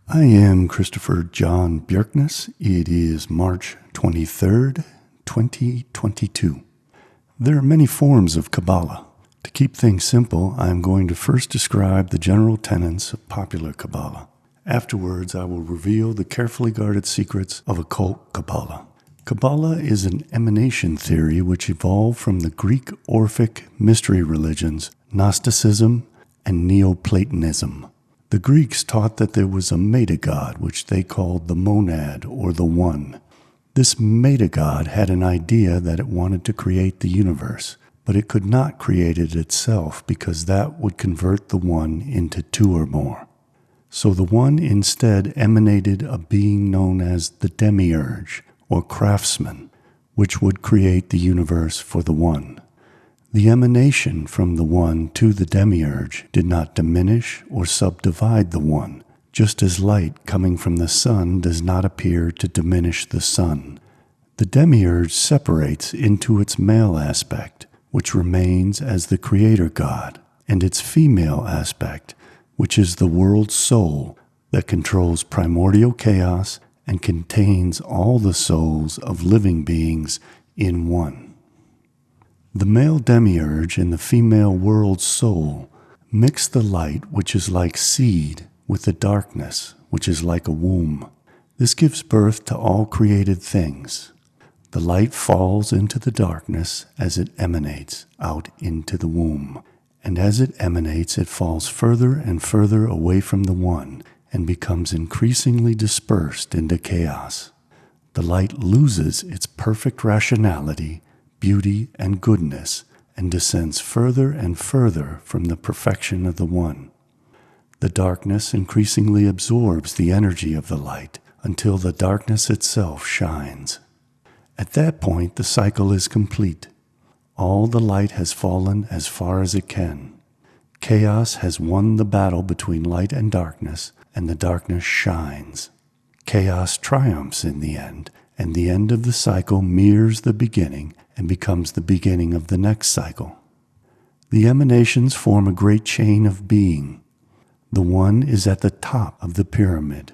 I am Christopher John Bjerknes. It is March 23rd, 2022. There are many forms of Kabbalah. To keep things simple, I am going to first describe the general tenets of popular Kabbalah. Afterwards, I will reveal the carefully guarded secrets of occult Kabbalah. Kabbalah is an emanation theory which evolved from the Greek Orphic mystery religions, Gnosticism and Neoplatonism. The Greeks taught that there was a meta-god, which they called the monad or the one. This meta-god had an idea that it wanted to create the universe, but it could not create it itself because that would convert the one into two or more. So the one instead emanated a being known as the demiurge or craftsman, which would create the universe for the one. The emanation from the one to the demiurge did not diminish or subdivide the one, just as light coming from the sun does not appear to diminish the sun. The demiurge separates into its male aspect, which remains as the creator god, and its female aspect, which is the world's soul that controls primordial chaos and contains all the souls of living beings in one. The male demiurge and the female world soul mix the light, which is like seed, with the darkness, which is like a womb. This gives birth to all created things. The light falls into the darkness as it emanates out into the womb. And as it emanates, it falls further and further away from the one and becomes increasingly dispersed into chaos. The light loses its perfect rationality, beauty, and goodness, and descends further and further from the perfection of the one. The darkness increasingly absorbs the energy of the light until the darkness itself shines. At that point, the cycle is complete. All the light has fallen as far as it can. Chaos has won the battle between light and darkness, and the darkness shines. Chaos triumphs in the end, and the end of the cycle mirrors the beginning and becomes the beginning of the next cycle. The emanations form a great chain of being. The one is at the top of the pyramid.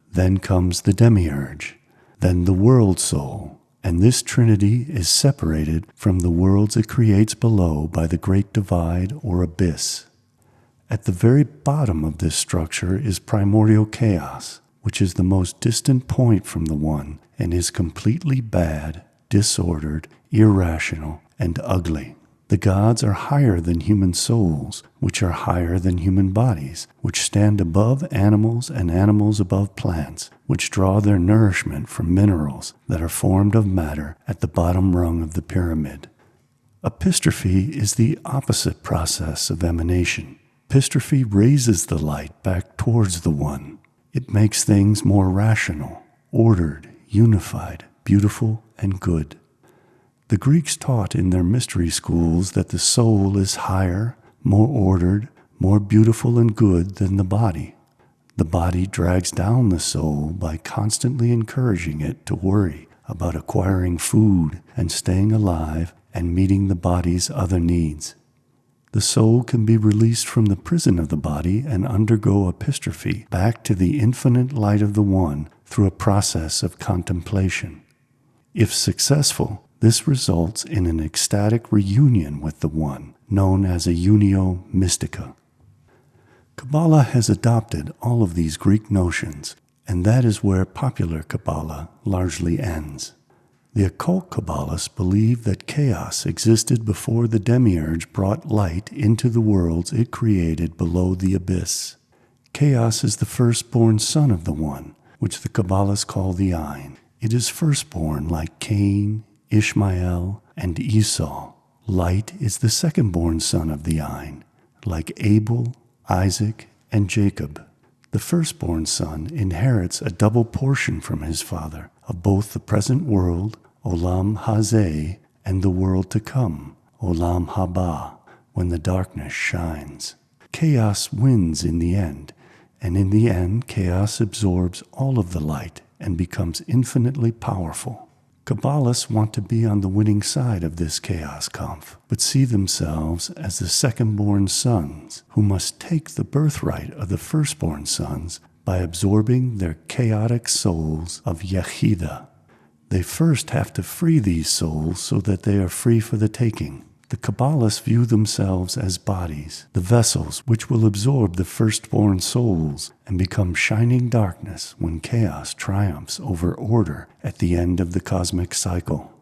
Then comes the demiurge, then the world soul, and this trinity is separated from the worlds it creates below by the great divide or abyss. At the very bottom of this structure is primordial chaos, which is the most distant point from the one and is completely bad, disordered, irrational, and ugly. The gods are higher than human souls, which are higher than human bodies, which stand above animals and animals above plants, which draw their nourishment from minerals that are formed of matter at the bottom rung of the pyramid. Epistrophy is the opposite process of emanation. Epistrophy raises the light back towards the one. It makes things more rational, ordered, unified, beautiful, and good. The Greeks taught in their mystery schools that the soul is higher, more ordered, more beautiful and good than the body. The body drags down the soul by constantly encouraging it to worry about acquiring food and staying alive and meeting the body's other needs. The soul can be released from the prison of the body and undergo epistrophy back to the infinite light of the one through a process of contemplation. If successful, this results in an ecstatic reunion with the one, known as a unio mystica. Kabbalah has adopted all of these Greek notions, and that is where popular Kabbalah largely ends. The occult Kabbalists believe that chaos existed before the demiurge brought light into the worlds it created below the abyss. Chaos is the firstborn son of the one, which the Kabbalists call the Ein. It is firstborn like Cain, Ishmael, and Esau. Light is the second-born son of the Ein, like Abel, Isaac, and Jacob. The firstborn son inherits a double portion from his father of both the present world, Olam Hazeh, and the world to come, Olam Haba, when the darkness shines. Chaos wins in the end, and in the end chaos absorbs all of the light and becomes infinitely powerful. Kabbalists want to be on the winning side of this chaos kampf, but see themselves as the second-born sons who must take the birthright of the firstborn sons by absorbing their chaotic souls of Yechida. They first have to free these souls so that they are free for the taking. The Kabbalists view themselves as bodies, the vessels which will absorb the firstborn souls and become shining darkness when chaos triumphs over order at the end of the cosmic cycle.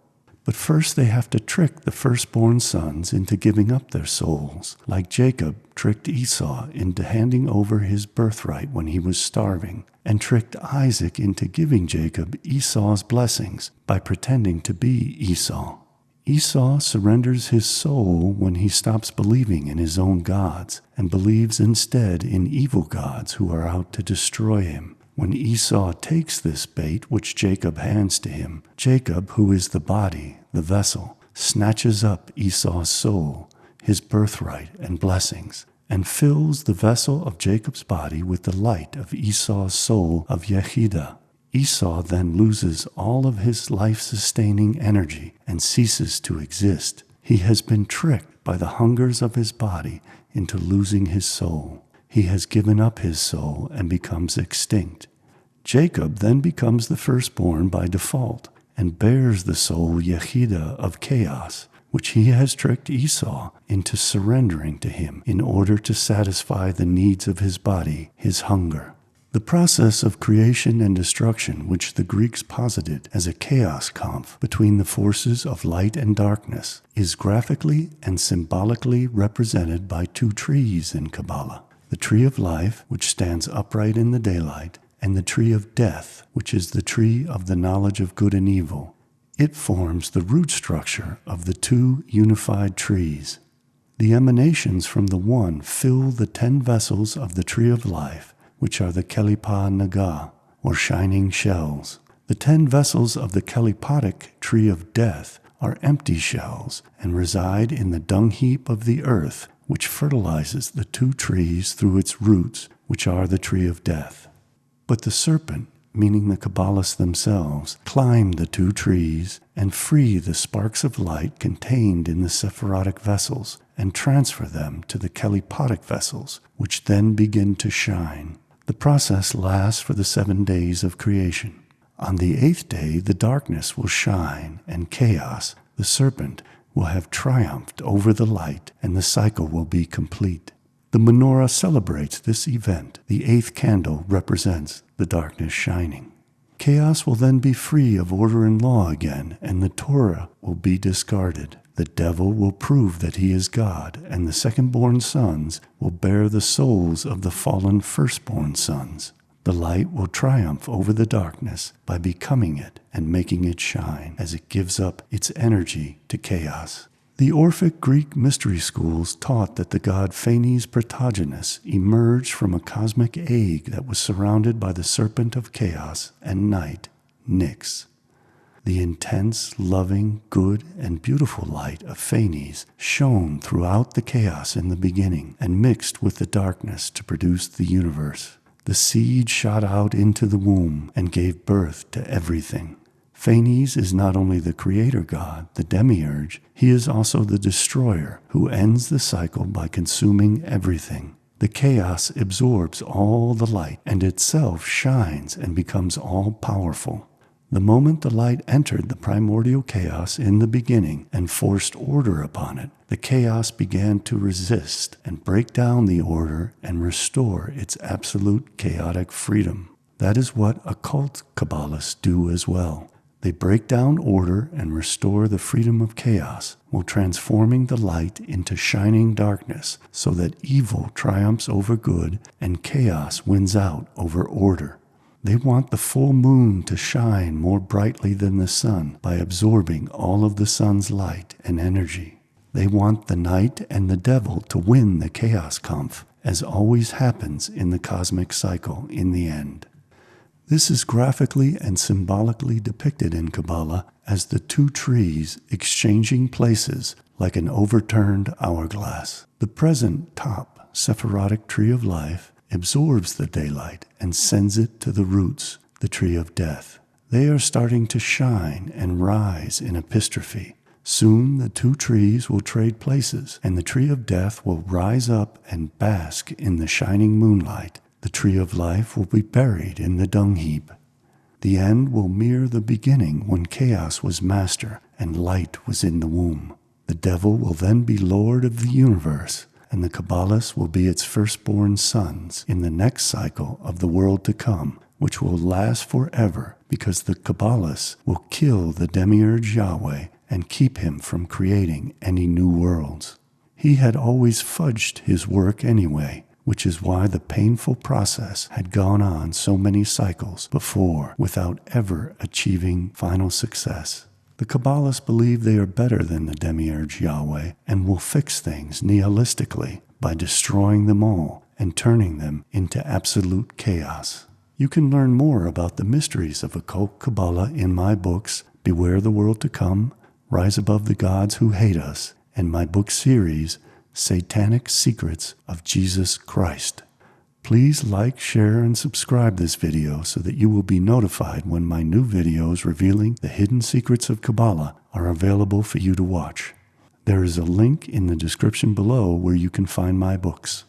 But first they have to trick the firstborn sons into giving up their souls, like Jacob tricked Esau into handing over his birthright when he was starving, and tricked Isaac into giving Jacob Esau's blessings by pretending to be Esau. Esau surrenders his soul when he stops believing in his own gods and believes instead in evil gods who are out to destroy him. When Esau takes this bait which Jacob hands to him, Jacob, who is the body, the vessel, snatches up Esau's soul, his birthright and blessings, and fills the vessel of Jacob's body with the light of Esau's soul of Yechida. Esau then loses all of his life-sustaining energy and ceases to exist. He has been tricked by the hungers of his body into losing his soul. He has given up his soul and becomes extinct. Jacob then becomes the firstborn by default and bears the soul Yechida of chaos, which he has tricked Esau into surrendering to him in order to satisfy the needs of his body, his hunger. The process of creation and destruction, which the Greeks posited as a chaos kampf between the forces of light and darkness, is graphically and symbolically represented by two trees in Kabbalah: the tree of life, which stands upright in the daylight, and the tree of death, which is the tree of the knowledge of good and evil. It forms the root structure of the two unified trees. The emanations from the one fill the 10 vessels of the tree of life, which are the Kelipa Naga, or shining shells. The 10 vessels of the Kelipotic tree of death are empty shells and reside in the dung heap of the earth, which fertilizes the two trees through its roots, which are the tree of death. But the serpent, meaning the Kabbalists themselves, climb the two trees and free the sparks of light contained in the Sephirotic vessels and transfer them to the Kelipotic vessels, which then begin to shine. The process lasts for the 7 days of creation. On the 8th day, the darkness will shine, and chaos, the serpent, will have triumphed over the light, and the cycle will be complete. The menorah celebrates this event. The 8th candle represents the darkness shining. Chaos will then be free of order and law again, and the Torah will be discarded. The devil will prove that he is God, and the second-born sons will bear the souls of the fallen firstborn sons. The light will triumph over the darkness by becoming it and making it shine as it gives up its energy to chaos. The Orphic Greek mystery schools taught that the god Phanes Protogenes emerged from a cosmic egg that was surrounded by the serpent of chaos and night, Nyx. The intense, loving, good, and beautiful light of Phanes shone throughout the chaos in the beginning and mixed with the darkness to produce the universe. The seed shot out into the womb and gave birth to everything. Phanes is not only the creator god, the demiurge, he is also the destroyer who ends the cycle by consuming everything. The chaos absorbs all the light and itself shines and becomes all-powerful. The moment the light entered the primordial chaos in the beginning and forced order upon it, the chaos began to resist and break down the order and restore its absolute chaotic freedom. That is what occult Kabbalists do as well. They break down order and restore the freedom of chaos, while transforming the light into shining darkness so that evil triumphs over good and chaos wins out over order. They want the full moon to shine more brightly than the sun by absorbing all of the sun's light and energy. They want the night and the devil to win the chaos kampf, as always happens in the cosmic cycle in the end. This is graphically and symbolically depicted in Kabbalah as the two trees exchanging places like an overturned hourglass. The present top Sephirotic tree of life absorbs the daylight and sends it to the roots, the tree of death. They are starting to shine and rise in epistrophe. Soon the two trees will trade places, and the tree of death will rise up and bask in the shining moonlight. The tree of life will be buried in the dung heap. The end will mirror the beginning when chaos was master and light was in the womb. The devil will then be Lord of the universe, and the Kabbalists will be its firstborn sons in the next cycle of the world to come, which will last forever because the Kabbalists will kill the demiurge Yahweh and keep him from creating any new worlds. He had always fudged his work anyway, which is why the painful process had gone on so many cycles before without ever achieving final success. The Kabbalists believe they are better than the demiurge Yahweh and will fix things nihilistically by destroying them all and turning them into absolute chaos. You can learn more about the mysteries of occult Kabbalah in my books, Beware the World to Come, Rise Above the Gods Who Hate Us, and my book series, Satanic Secrets of Jesus Christ. Please like, share, and subscribe this video so that you will be notified when my new videos revealing the hidden secrets of Kabbalah are available for you to watch. There is a link in the description below where you can find my books.